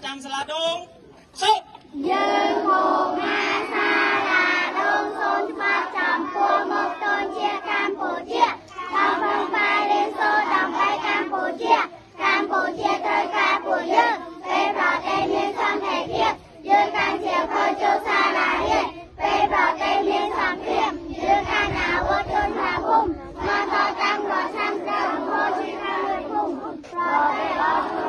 ចាំសាលាដូងសុខយើងមកណាសាលាដូងសូនច្បាប់ចំពោះមកតូនជាកម្ពុជាតាមប្រំបែរៀនសូត្រដើម្បីកម្ពុជាត្រូវការពួកយើងពេលប្រទេសមានសន្តិភាពយើងកាន់ជាខូចចូលសាលារៀនពេលប្រទេសមានសង្គ្រាមយើងកាន់អាវុធជន់ថាភូមិមកតតាំងរាល់ឆ្នាំដល់មកជាខាងលើភូមិប្រទេសអស់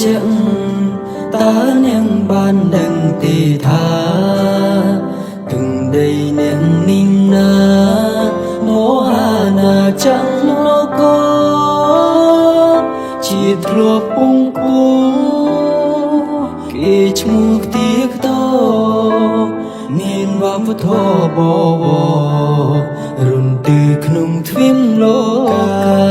ជាងតើនាងបានដឹងទេថាទឹងដីនាងនេះណាមហាណាចាំងលោកជាធ្លាប់ពងពោគេឈ្មោះទៀកតមានវប្បធម៌បវររុនទឺក្នុងទ្វីបលោក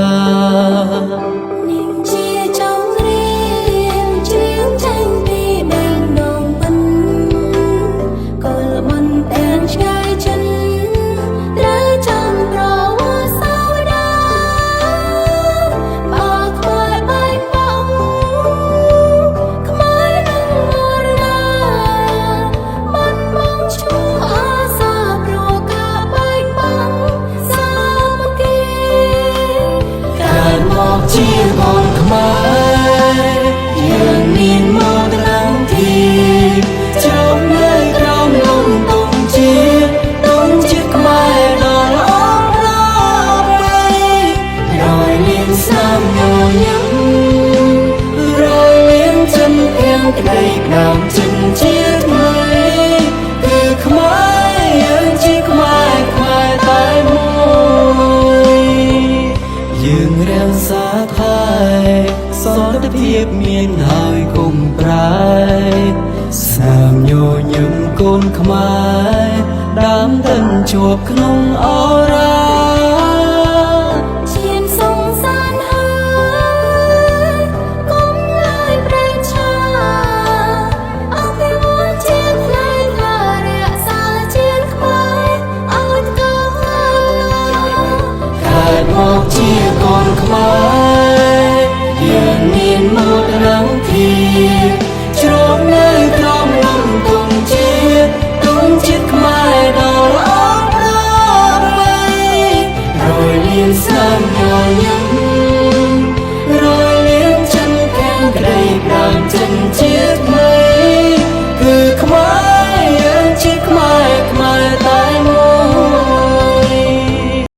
ជាកូនខ្មែរយើងមានមកដល់ទីចូលនៅក្រោមលំទុំជាខ្មែរដល់អស់ប្របីរយលៀនសាមញញឹមរយលៀនចិនអៀងក្តីដើមចិនជាថ្មីគឺខ្មែរយើងជាខ្មែរតែមួយយើងរាំងសាសន្តិភាពមានហើយគុំប្រែស្នាមញញឹមកូនខ្មែរដើមតិនជាប់ក្នុងអរ៉ា